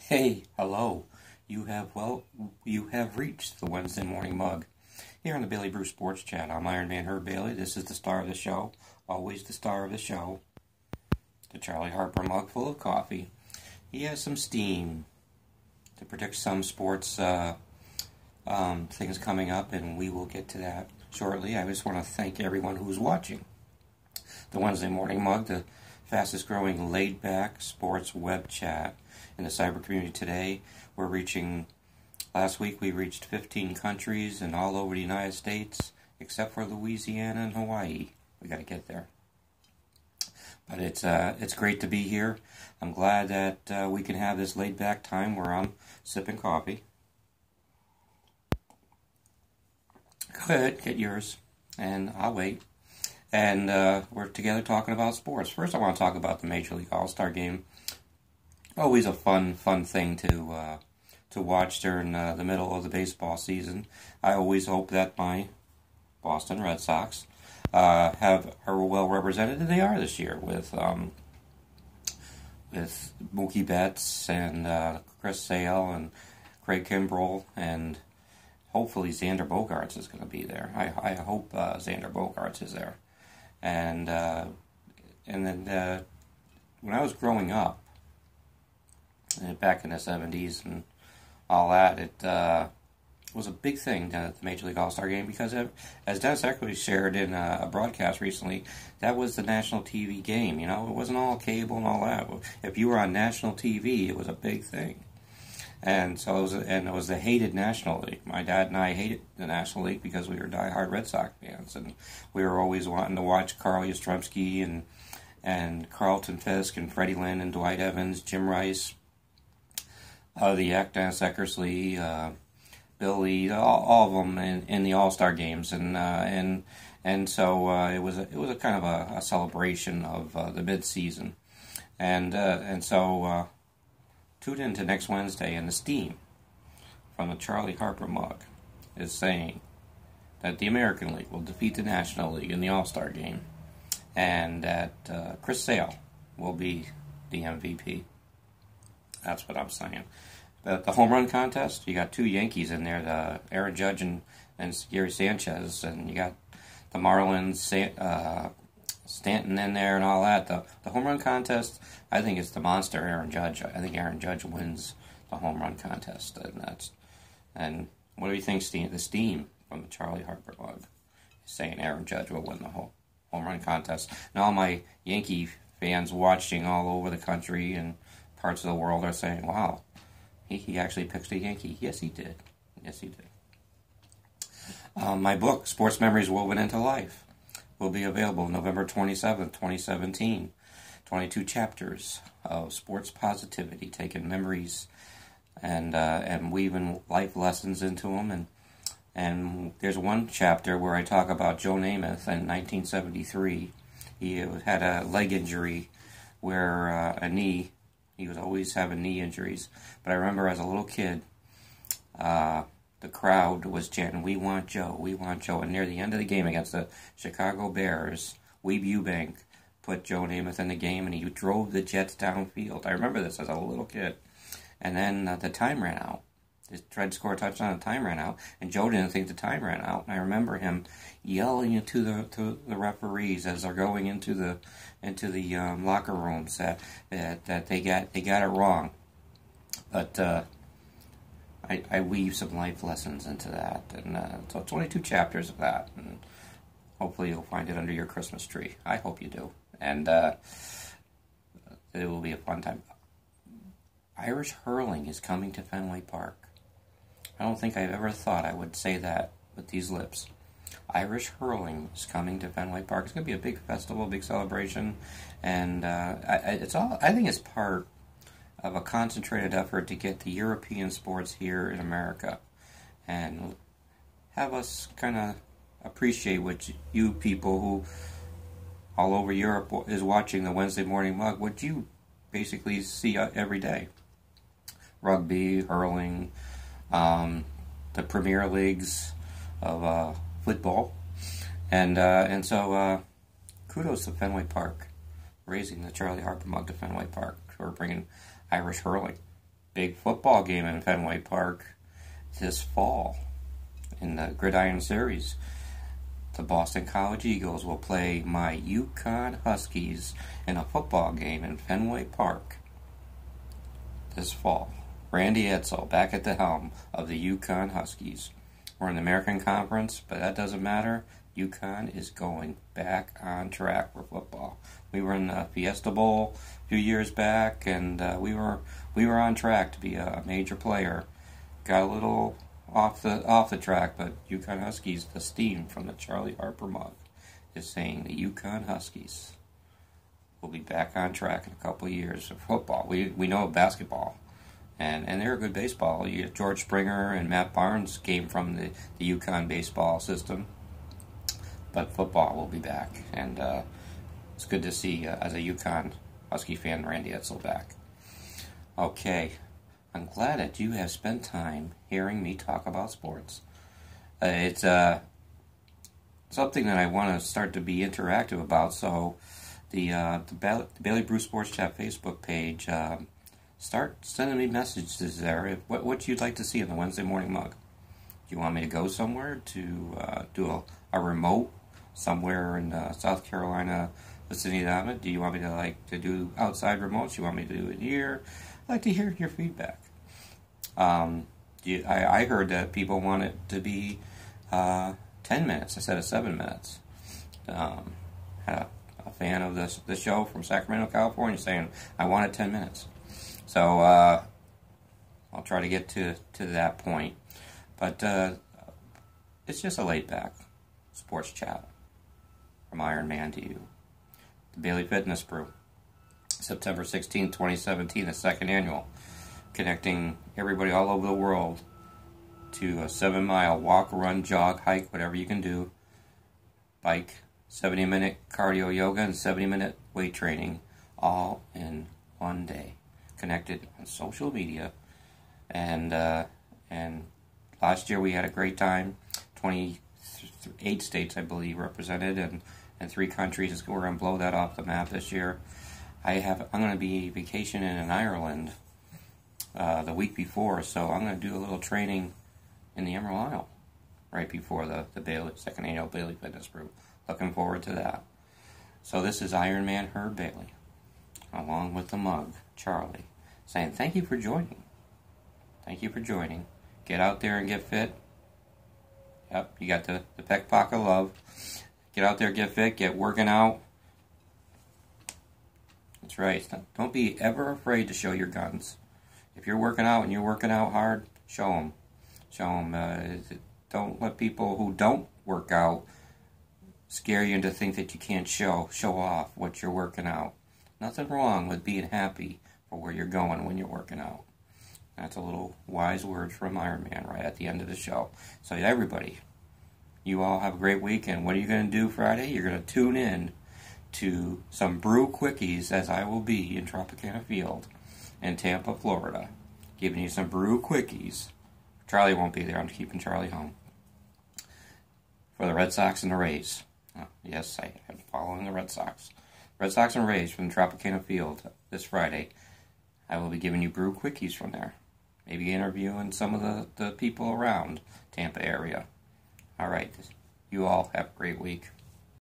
Hey, hello. You have reached the Wednesday morning mug. Here on the Bailey Brew Sports Chat, I'm Ironman Herb Bailey. This is the star of the show, always the star of the show, the Charlie Harper mug full of coffee. He has some steam to predict some sports things coming up, and we will get to that shortly. I just want to thank everyone who's watching the Wednesday morning mug, the fastest growing laid-back sports web chat in the cyber community today. Last week we reached 15 countries and all over the United States, except for Louisiana and Hawaii. We got to get there. But it's great to be here. I'm glad that we can have this laid-back time where I'm sipping coffee. Go ahead, get yours, and I'll wait. And we're together talking about sports. First, I want to talk about the Major League All Star game. Always a fun thing to watch during the middle of the baseball season. I always hope that my Boston Red Sox are well represented, and they are this year with Mookie Betts and Chris Sale and Craig Kimbrell, and hopefully Xander Bogaerts is going to be there. I hope Xander Bogaerts is there. And then when I was growing up, back in the 70s and all that, it was a big thing down at the Major League All Star game because, as Dennis Eckley shared in a broadcast recently, that was the national TV game. You know, it wasn't all cable and all that. If you were on national TV, it was a big thing. And so it was the hated National League. My dad and I hated the National League because we were diehard Red Sox fans, and we were always wanting to watch Carl Yastrzemski and Carlton Fisk and Freddie Lynn and Dwight Evans, Jim Rice, the Dennis Eckersley, Billy, all of them in the All Star games, and so it was a kind of a celebration of the mid season, and so. Tune in to next Wednesday, and the steam from the Charlie Harper mug is saying that the American League will defeat the National League in the All-Star game, and that Chris Sale will be the MVP. That's what I'm saying. But the home run contest, you got two Yankees in there, Aaron Judge and Gary Sanchez, and you got the Marlins, Stanton in there and all that. The home run contest, I think it's the monster Aaron Judge. I think Aaron Judge wins the home run contest, and what do you think, the steam from the Charlie Harper mug is saying Aaron Judge will win the home run contest. And all my Yankee fans watching all over the country and parts of the world are saying, "Wow, he actually picked a Yankee." Yes, he did. Yes, he did. My book, Sports Memories Woven into Life, will be available November 27th, 2017. 22 chapters of sports positivity, taking memories and weaving life lessons into them. And there's one chapter where I talk about Joe Namath in 1973. He had a leg injury where a knee. He was always having knee injuries. But I remember as a little kid, the crowd was chanting, "We want Joe, we want Joe." And near the end of the game against the Chicago Bears, Weeb Eubank put Joe Namath in the game, and he drove the Jets downfield. I remember this as a little kid. And then the time ran out. He tried to score a touchdown, the time ran out, and Joe didn't think the time ran out. And I remember him yelling to the referees as they're going into the locker rooms that they got it wrong. But I weave some life lessons into that, and so 22 chapters of that, and hopefully you'll find it under your Christmas tree. I hope you do, and it will be a fun time. Irish hurling is coming to Fenway Park. I don't think I've ever thought I would say that with these lips. Irish hurling is coming to Fenway Park. It's going to be a big festival, big celebration, and I think it's part of a concentrated effort to get the European sports here in America and have us kind of appreciate what you people who all over Europe is watching the Wednesday morning mug, what you basically see every day. Rugby, hurling, the Premier Leagues of football, and so kudos to Fenway Park, raising the Charlie Harper mug to Fenway Park for bringing Irish hurling big football game in Fenway Park this fall in the Gridiron Series. The Boston College Eagles will play my Yukon Huskies in a football game in Fenway Park this fall. Randy Edsall back at the helm of the Yukon Huskies. We're in the American Conference, but that doesn't matter. Yukon is going back on track for football. We were in the Fiesta Bowl a few years back, and we were on track to be a major player. Got a little off the track, but Yukon Huskies, the steam from the Charlie Harper mug, is saying the Yukon Huskies will be back on track in a couple of years of football. We know basketball, and they're a good baseball. George Springer and Matt Barnes came from the Yukon baseball system, but football will be back, and it's good to see, as a Yukon Husky fan, Randy Edsall back. Okay. I'm glad that you have spent time hearing me talk about sports. It's something that I want to start to be interactive about, so the Bailey Brew Sports Chat Facebook page, start sending me messages there. What you'd like to see in the Wednesday morning mug. Do you want me to go somewhere to do a remote somewhere in South Carolina vicinity of it? Do you want me to do outside remotes? Do you want me to do it here? I'd like to hear your feedback. I heard that people want it to be 10 minutes instead of 7 minutes. Had a fan of the show from Sacramento, California, saying, I want it 10 minutes. So I'll try to get to that point. But it's just a laid-back sports chat from Ironman to you. The Bailey Fitness Brew. September 16, 2017, the second annual, connecting everybody all over the world to a 7-mile walk, run, jog, hike, whatever you can do, bike, 70-minute cardio yoga, and 70-minute weight training, all in one day, connected on social media. And last year we had a great time. 28 states, I believe, represented, and 3 countries. We're going to blow that off the map this year. I'm going to be vacationing in Ireland the week before, so I'm going to do a little training in the Emerald Isle right before the Bailey, second annual Bailey Fitness Brew. Looking forward to that. So this is Ironman Herb Bailey, along with the mug, Charlie, saying thank you for joining. Thank you for joining. Get out there and get fit. Yep, you got the peck pocket love. Get out there, get fit, get working out. That's right. Don't be ever afraid to show your guns. If you're working out and you're working out hard, show them. Show them. Don't let people who don't work out scare you into think that you can't show off what you're working out. Nothing wrong with being happy for where you're going when you're working out. That's a little wise word from Ironman right at the end of the show. So everybody, you all have a great week, and what are you going to do Friday? You're going to tune in to some brew quickies, as I will be in Tropicana Field in Tampa, Florida, giving you some brew quickies. Charlie won't be there. I'm keeping Charlie home. For the Red Sox and the Rays. Yes, I am following the Red Sox. Red Sox and Rays from Tropicana Field this Friday. I will be giving you brew quickies from there. Maybe interviewing some of the people around Tampa area. All right. You all have a great week.